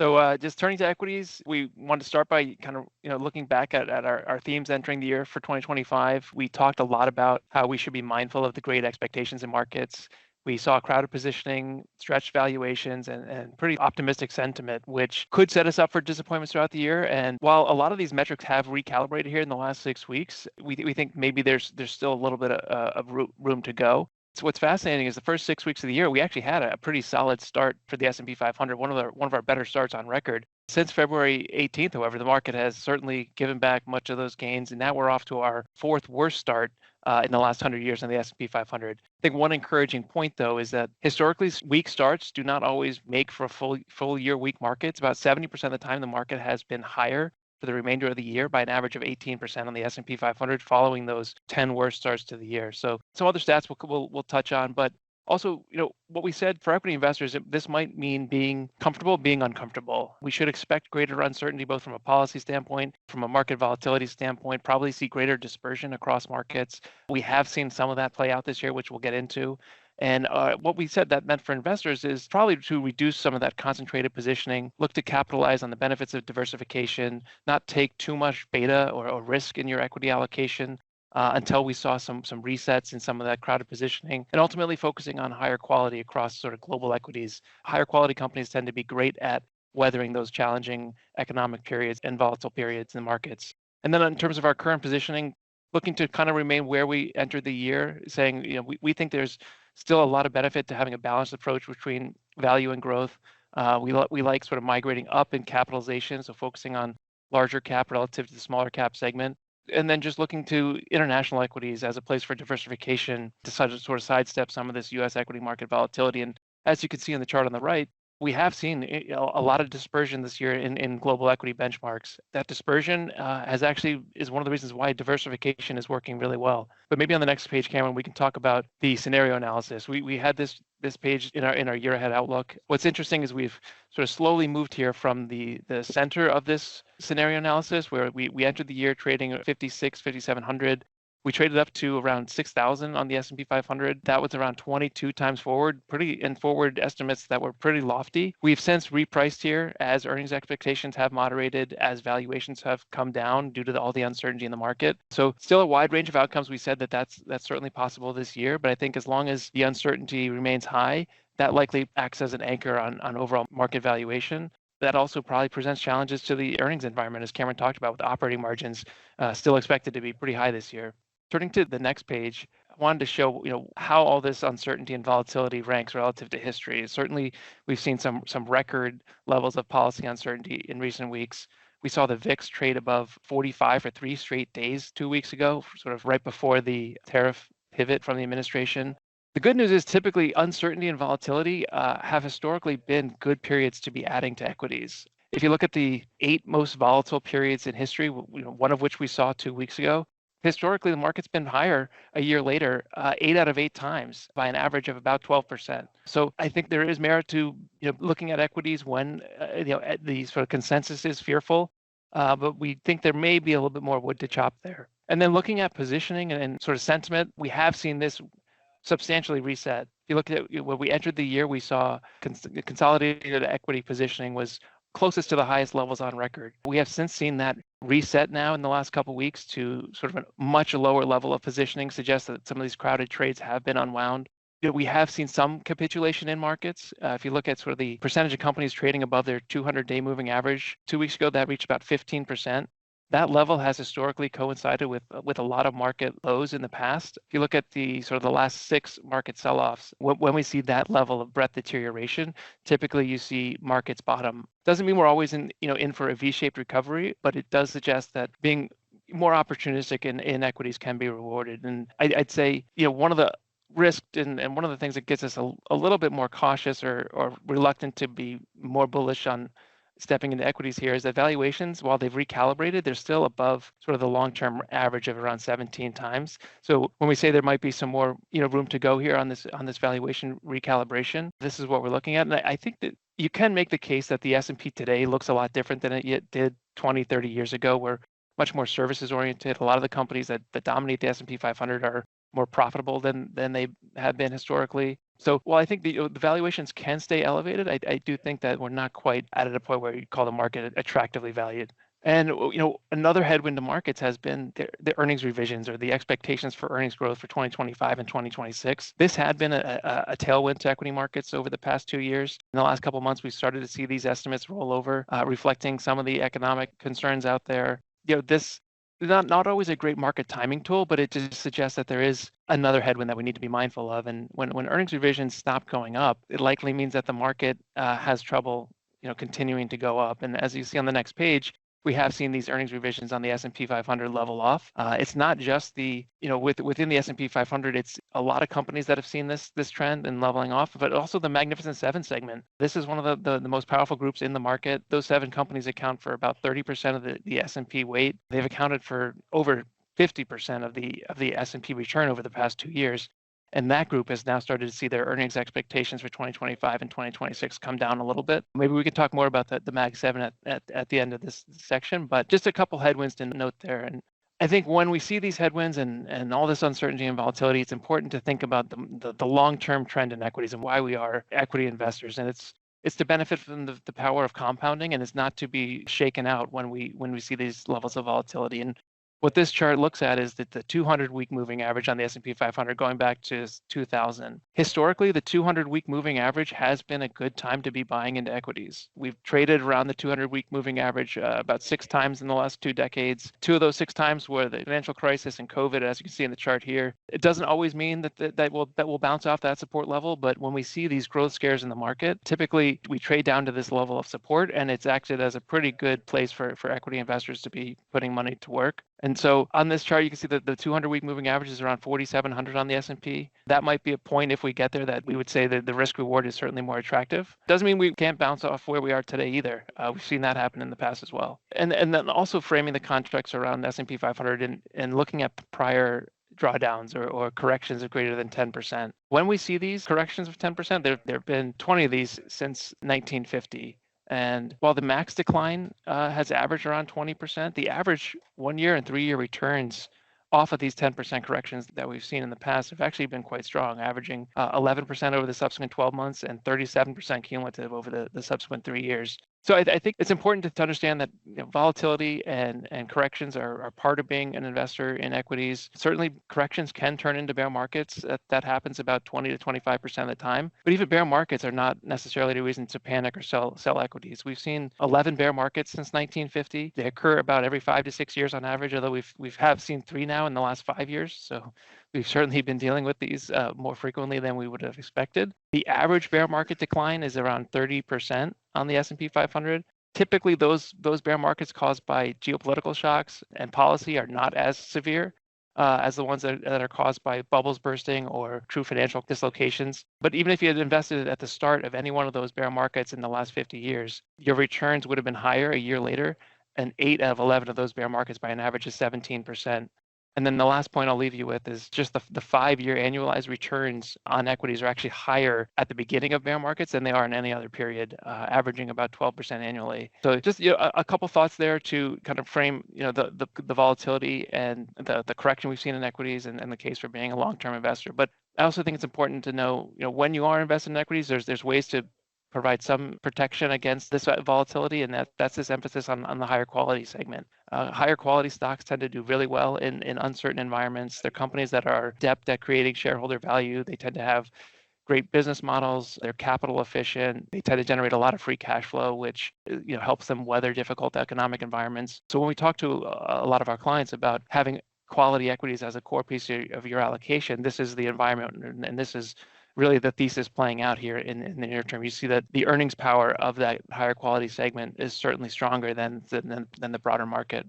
So just turning to equities, we want to start by kind of looking back at our themes entering the year for 2025. We talked a lot about how we should be mindful of the great expectations in markets. We saw crowded positioning, stretched valuations, and pretty optimistic sentiment, which could set us up for disappointments throughout the year. And while a lot of these metrics have recalibrated here in the last 6 weeks, we think maybe there's still a little bit of room to go. So what's fascinating is the first 6 weeks of the year, we actually had a pretty solid start for the S&P 500, one of our better starts on record. Since February 18th, however, the market has certainly given back much of those gains, and now we're off to our fourth worst start in the last 100 years on the S&P 500. I think one encouraging point, though, is that historically, weak starts do not always make for full year weak markets. About 70% of the time, the market has been higher for the remainder of the year by an average of 18% on the S&P 500 following those 10 worst starts to the year. So some other stats we'll touch on, but also, what we said for equity investors, this might mean being comfortable, being uncomfortable. We should expect greater uncertainty, both from a policy standpoint, from a market volatility standpoint, probably see greater dispersion across markets. We have seen some of that play out this year, which we'll get into. And what we said that meant for investors is probably to reduce some of that concentrated positioning, look to capitalize on the benefits of diversification, not take too much beta or risk in your equity allocation until we saw some resets in some of that crowded positioning, and ultimately focusing on higher quality across sort of global equities. Higher quality companies tend to be great at weathering those challenging economic periods and volatile periods in the markets. And then in terms of our current positioning, looking to kind of remain where we entered the year, saying, we think there's still a lot of benefit to having a balanced approach between value and growth. We like sort of migrating up in capitalization, so focusing on larger cap relative to the smaller cap segment. And then just looking to international equities as a place for diversification to sort of sidestep some of this U.S. equity market volatility. And as you can see in the chart on the right, we have seen a lot of dispersion this year in global equity benchmarks. That dispersion is one of the reasons why diversification is working really well. But maybe on the next page, Cameron, we can talk about the scenario analysis. We had this page in our year ahead outlook. What's interesting is we've sort of slowly moved here from the center of this scenario analysis, where we entered the year trading at 5,700. We traded up to around 6,000 on the S&P 500. That was around 22 times forward, forward estimates that were pretty lofty. We've since repriced here as earnings expectations have moderated, as valuations have come down due to all the uncertainty in the market. So still a wide range of outcomes. We said that's certainly possible this year, but I think as long as the uncertainty remains high, that likely acts as an anchor on overall market valuation. That also probably presents challenges to the earnings environment, as Cameron talked about, with operating margins still expected to be pretty high this year. Turning to the next page, I wanted to show how all this uncertainty and volatility ranks relative to history. Certainly, we've seen some record levels of policy uncertainty in recent weeks. We saw the VIX trade above 45 for 3 straight days 2 weeks ago, sort of right before the tariff pivot from the administration. The good news is typically uncertainty and volatility have historically been good periods to be adding to equities. If you look at the 8 most volatile periods in history, one of which we saw 2 weeks ago, historically, the market's been higher a year later, 8 out of 8 times by an average of about 12%. So I think there is merit to looking at equities when the sort of consensus is fearful, but we think there may be a little bit more wood to chop there. And then looking at positioning and sort of sentiment, we have seen this substantially reset. If you look at when we entered the year, we saw consolidated equity positioning was closest to the highest levels on record. We have since seen that reset now in the last couple of weeks to sort of a much lower level of positioning, suggests that some of these crowded trades have been unwound. We have seen some capitulation in markets. If you look at sort of the percentage of companies trading above their 200-day moving average, 2 weeks ago, that reached about 15%. That level has historically coincided with a lot of market lows in the past. If you look at the sort of the last 6 market sell-offs, when we see that level of breadth deterioration, typically you see markets bottom. Doesn't mean we're always in for a V-shaped recovery, but it does suggest that being more opportunistic in equities can be rewarded. And I'd say one of the risks and one of the things that gets us a little bit more cautious or reluctant to be more bullish on stepping into equities here is that valuations, while they've recalibrated, they're still above sort of the long-term average of around 17 times. So when we say there might be some more room to go here on this valuation recalibration, this is what we're looking at. And I think that you can make the case that the S&P today looks a lot different than it did 20, 30 years ago. We're much more services oriented. A lot of the companies that dominate the S&P 500 are more profitable than they have been historically. So while I think the valuations can stay elevated, I do think that we're not quite at a point where you call the market attractively valued. And another headwind to markets has been the earnings revisions or the expectations for earnings growth for 2025 and 2026. This had been a tailwind to equity markets over the past 2 years. In the last couple of months, we started to see these estimates roll over, reflecting some of the economic concerns out there. This is not always a great market timing tool, but it just suggests that there is another headwind that we need to be mindful of. And when earnings revisions stop going up, it likely means that the market has trouble, continuing to go up. And as you see on the next page, we have seen these earnings revisions on the S&P 500 level off. It's not just within the S&P 500, it's a lot of companies that have seen this trend and leveling off, but also the Magnificent Seven segment. This is one of the most powerful groups in the market. Those 7 companies account for about 30% of the S&P weight. They've accounted for over 50% of the S&P return over the past 2 years. And that group has now started to see their earnings expectations for 2025 and 2026 come down a little bit. Maybe we could talk more about the Mag 7 at the end of this section, but just a couple headwinds to note there. And I think when we see these headwinds and all this uncertainty and volatility, it's important to think about the long-term trend in equities and why we are equity investors. And it's to benefit from the power of compounding, and it's not to be shaken out when we see these levels of volatility. And what this chart looks at is that the 200-week moving average on the S&P 500 going back to 2000. Historically, the 200-week moving average has been a good time to be buying into equities. We've traded around the 200-week moving average about 6 times in the last 2 decades. 2 of those 6 times were the financial crisis and COVID, as you can see in the chart here. It doesn't always mean that will bounce off that support level, but when we see these growth scares in the market, typically we trade down to this level of support, and it's acted as a pretty good place for equity investors to be putting money to work. And so on this chart, you can see that the 200-week moving average is around 4,700 on the S&P. That might be a point, if we get there, that we would say that the risk reward is certainly more attractive. Doesn't mean we can't bounce off where we are today either. We've seen that happen in the past as well. And then also framing the context around the S&P 500 and looking at prior drawdowns or corrections of greater than 10%. When we see these corrections of 10%, there have been 20 of these since 1950. And while the max decline has averaged around 20%, the average 1-year and 3-year returns off of these 10% corrections that we've seen in the past have actually been quite strong, averaging 11% over the subsequent 12 months and 37% cumulative over the subsequent 3 years. So I think it's important to understand that volatility and corrections are part of being an investor in equities. Certainly, corrections can turn into bear markets. That happens about 20 to 25% of the time. But even bear markets are not necessarily a reason to panic or sell equities. We've seen 11 bear markets since 1950. They occur about every 5 to 6 years on average, although we've seen 3 now in the last 5 years. So we've certainly been dealing with these more frequently than we would have expected. The average bear market decline is around 30% on the S&P 500. Typically, those bear markets caused by geopolitical shocks and policy are not as severe as the ones that are caused by bubbles bursting or true financial dislocations. But even if you had invested at the start of any one of those bear markets in the last 50 years, your returns would have been higher a year later, and 8 out of 11 of those bear markets by an average of 17%. And then the last point I'll leave you with is just the 5-year annualized returns on equities are actually higher at the beginning of bear markets than they are in any other period, averaging about 12% annually. So just a couple thoughts there to kind of frame the volatility and the correction we've seen in equities and the case for being a long-term investor. But I also think it's important to know when you are invested in equities, there's ways to provide some protection against this volatility, and that's this emphasis on the higher quality segment. Higher quality stocks tend to do really well in uncertain environments. They're companies that are adept at creating shareholder value. They tend to have great business models. They're capital efficient. They tend to generate a lot of free cash flow, which helps them weather difficult economic environments. So when we talk to a lot of our clients about having quality equities as a core piece of your allocation, this is the environment, and this is really the thesis playing out here in the near term. You see that the earnings power of that higher quality segment is certainly stronger than the broader market.